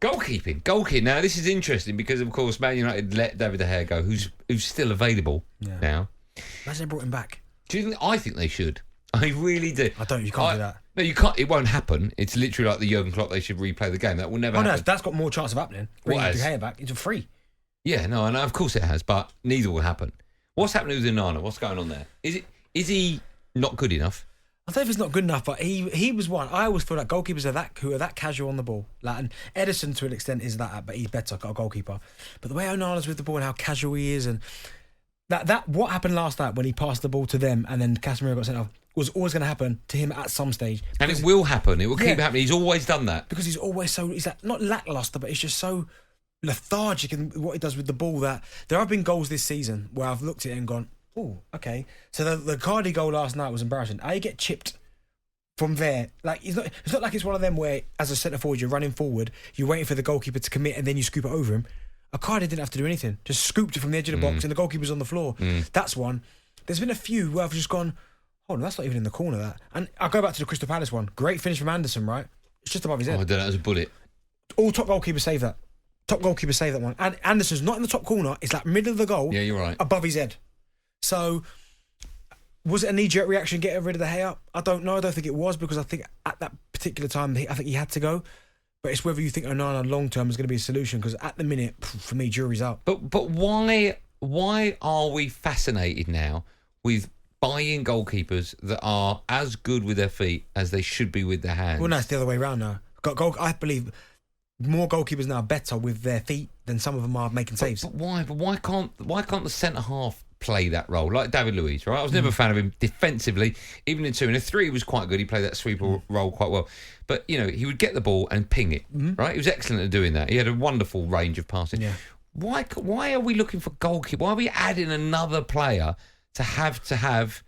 Goalkeeping. Now, this is interesting because, of course, Man United let David De Gea go, who's still available now. Imagine they brought him back. Do you think? I think they should. I really do. I don't. You can't do that. No, you can't. It won't happen. It's literally like the Jurgen Klopp. They should replay the game. That will never happen. No, that's got more chance of happening. Bringing De Gea back, it's free. Yeah, no, of course it has, but neither will happen. What's happening with Onana? What's going on there? Is he not good enough? I don't know if it's not good enough, but he was one. I always feel like goalkeepers who are that casual on the ball. Like, and Edison to an extent is that, but he's better, got a goalkeeper. But the way Onana's with the ball and how casual he is, and that what happened last night when he passed the ball to them and then Casemiro got sent off was always going to happen to him at some stage. And it will happen. It will keep happening. He's always done that. Because he's always he's like, not lackluster, but he's just so lethargic in what he does with the ball that there have been goals this season where I've looked at it and gone, oh, okay. So the Cardi goal last night was embarrassing. How you get chipped from there? Like it's not like it's one of them where, as a centre forward, you're running forward, you're waiting for the goalkeeper to commit, and then you scoop it over him. Icardi didn't have to do anything; just scooped it from the edge of the box, and the goalkeeper's on the floor. That's one. There's been a few where I've just gone, hold on, that's not even in the corner. That, and I'll go back to the Crystal Palace one. Great finish from Anderson, right? It's just above his head. I don't know. It was a bullet. All top goalkeepers save that. Top goalkeeper saved that one. And Anderson's not in the top corner. It's like middle of the goal. Yeah, you're right. Above his head. So, was it a knee-jerk reaction getting rid of the hair? I don't know. I don't think it was, because I think at that particular time, I think he had to go. But it's whether you think Onana long-term is going to be a solution, because at the minute, for me, jury's out. But why are we fascinated now with buying goalkeepers that are as good with their feet as they should be with their hands? Well, no, it's the other way around now. I believe more goalkeepers now are better with their feet than some of them are making saves. But why? But why can't the centre half play that role like David Luiz? Right, I was never a fan of him defensively. Even in 2 and 3, he was quite good. He played that sweeper role quite well. But he would get the ball and ping it. Right, he was excellent at doing that. He had a wonderful range of passing. Yeah. Why are we looking for goalkeeper? Why are we adding another player to have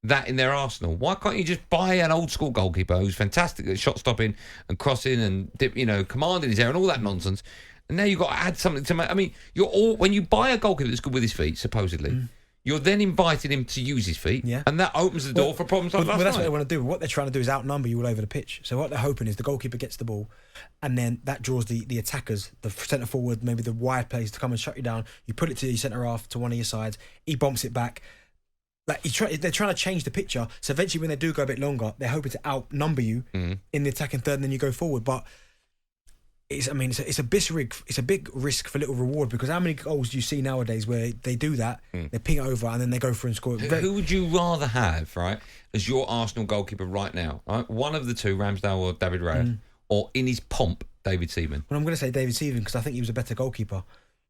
that in their arsenal? Why can't you just buy an old school goalkeeper who's fantastic at shot stopping and crossing and commanding his area and all that nonsense? And now you've got to add something to make. I mean, when you buy a goalkeeper that's good with his feet, supposedly, you're then inviting him to use his feet, and that opens the door for problems like last night. That's what they want to do. What they're trying to do is outnumber you all over the pitch. So what they're hoping is the goalkeeper gets the ball, and then that draws the attackers, the centre forward, maybe the wide players to come and shut you down. You put it to your centre half, to one of your sides. He bumps it back. Like they're trying to change the picture. So eventually, when they do go a bit longer, they're hoping to outnumber you in the attacking third, and then you go forward. But it's a big risk for little reward, because how many goals do you see nowadays where they do that, they ping it over, and then they go for and score? Who would you rather have, right, as your Arsenal goalkeeper right now? Right? One of the two, Ramsdale or David Raya, or in his pomp, David Seaman? Well, I'm going to say David Seaman, because I think he was a better goalkeeper.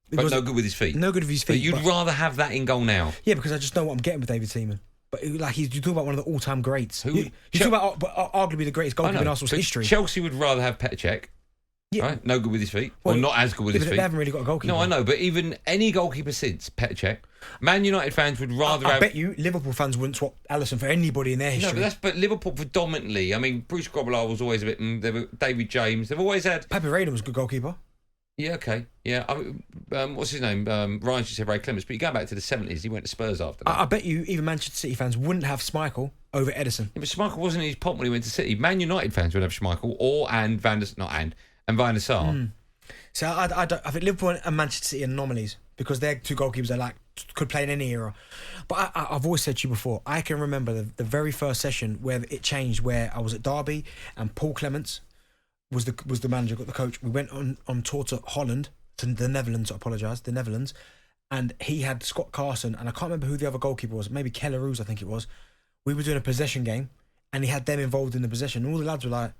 But no good with his feet. No good with his feet. But you'd rather have that in goal now? Yeah, because I just know what I'm getting with David Seaman. But you talk about one of the all-time greats. You talk about arguably the greatest goalkeeper in Arsenal's history. Chelsea would rather have Petr Cech. Yeah. Right? No good with his feet. Well, or not as good with his feet. They haven't really got a goalkeeper. No, I know. But even any goalkeeper since Petr Cech, Man United fans would rather have... I bet you Liverpool fans wouldn't swap Alisson for anybody in their history. No, but Liverpool predominantly. I mean, Bruce Grobbelaar was always a bit... David James. They've always had... Pepe Reina was a good goalkeeper. Yeah, okay. Yeah. What's his name? Ryan just said Ray Clements, but you go back to the 70s, he went to Spurs after that. I bet you even Manchester City fans wouldn't have Schmeichel over Edison. Yeah, but Schmeichel wasn't in his pomp when he went to City. Man United fans would have Schmeichel and Van Der Sar. So I think Liverpool and Manchester City are anomalies, because their two goalkeepers are could play in any era. But I've always said to you before, I can remember the very first session where it changed, where I was at Derby and Paul Clements was the manager, got the coach. We went on tour to Holland, to the Netherlands, the Netherlands, and he had Scott Carson, and I can't remember who the other goalkeeper was, maybe Keller Roos, I think it was. We were doing a possession game, and he had them involved in the possession, and all the lads were like,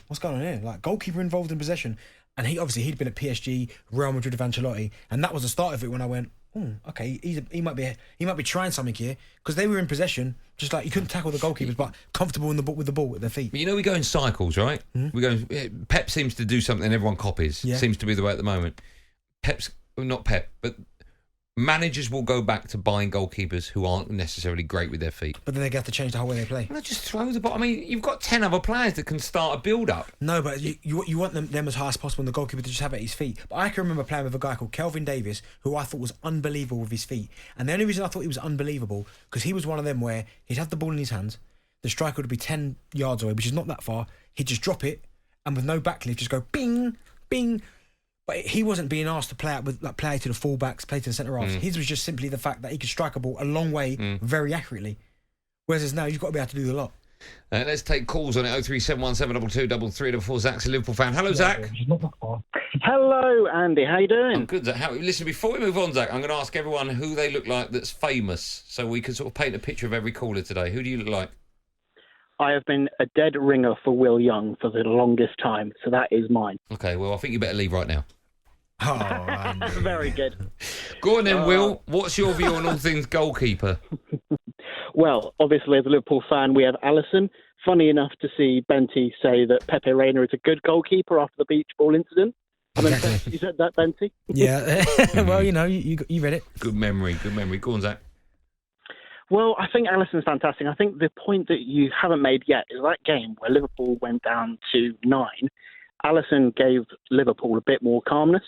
what's going on here? Like, goalkeeper involved in possession. And he'd been at PSG, Real Madrid with Ancelotti, and that was the start of it when I went, okay, he might be trying something here, because they were in possession, just like you couldn't tackle the goalkeepers, but comfortable with the ball at their feet. But we go in cycles, right? Pep seems to do something everyone copies. Yeah. Seems to be the way at the moment. Not Pep, but managers will go back to buying goalkeepers who aren't necessarily great with their feet. But then they have to change the whole way they play. Well, just throw the ball. I mean, you've got 10 other players that can start a build-up. No, but you want them as high as possible, and the goalkeeper to just have it at his feet. But I can remember playing with a guy called Kelvin Davis, who I thought was unbelievable with his feet. And the only reason I thought he was unbelievable, because he was one of them where he'd have the ball in his hands, the striker would be 10 yards away, which is not that far. He'd just drop it, and with no backlift, just go bing, being. But he wasn't being asked to play out with play to the fullbacks, play to the centre halves. His was just simply the fact that he could strike a ball a long way very accurately. Whereas now you've got to be able to do the lot. Let's take calls on it. 03717223344. Zach's a Liverpool fan. Hello, Zach. Hello, Andy. How you doing? I'm good, Zach. Listen, before we move on, Zach, I'm going to ask everyone who they look like that's famous, so we can sort of paint a picture of every caller today. Who do you look like? I have been a dead ringer for Will Young for the longest time, so that is mine. Okay, well, I think you better leave right now. Oh, very good. Go on then, Will. What's your view on all things goalkeeper? Well, obviously, as a Liverpool fan, we have Alisson. Funny enough to see Benty say that Pepe Reina is a good goalkeeper after the beach ball incident. I'm impressed you said that, Benty. Yeah, well, you know, you read it. Good memory. Go on, Zach. Well, I think Alisson's fantastic. I think the point that you haven't made yet is that game where Liverpool went down to 9. Alisson gave Liverpool a bit more calmness.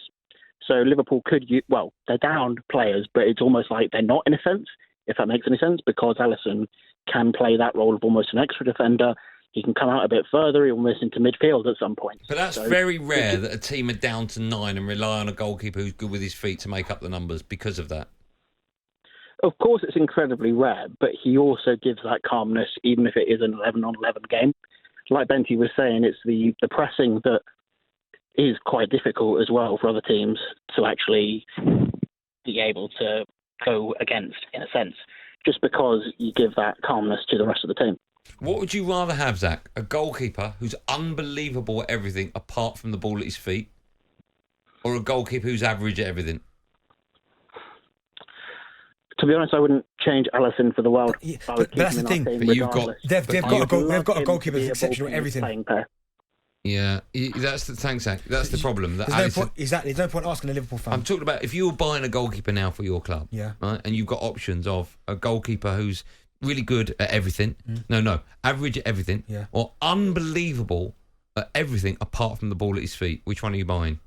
So Liverpool they're down players, but it's almost like they're not in a sense, if that makes any sense, because Alisson can play that role of almost an extra defender. He can come out a bit further, he'll miss into midfield at some point. But that's very rare that a team are down to 9 and rely on a goalkeeper who's good with his feet to make up the numbers because of that. Of course, it's incredibly rare, but he also gives that calmness, even if it is an 11-on-11 game. Like Benty was saying, it's the pressing that is quite difficult as well for other teams to actually be able to go against, in a sense, just because you give that calmness to the rest of the team. What would you rather have, Zach? A goalkeeper who's unbelievable at everything apart from the ball at his feet, or a goalkeeper who's average at everything? To be honest, I wouldn't change Alisson for the world. But that's the thing. But you've got they've got a goalkeeper that's exceptional at everything. Yeah, thanks, Zach. That's the problem. There's no point asking a Liverpool fan. I'm talking about if you were buying a goalkeeper now for your club, right, and you've got options of a goalkeeper who's really good at everything, average at everything, or unbelievable at everything apart from the ball at his feet. Which one are you buying?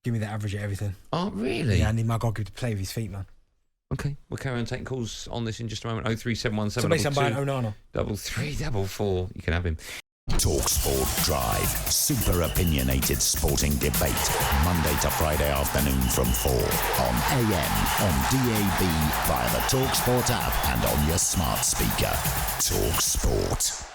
Give me the average at everything. Oh, really? Yeah, I need my goalkeeper to play with his feet, man. Okay, we'll carry on taking calls on this in just a moment. 03717 So basically, I'm buying Onana. 3344. You can have him. talkSPORT Drive. Super opinionated sporting debate. Monday to Friday afternoon from 4 on AM, on DAB, via the talkSPORT app and on your smart speaker. talkSPORT.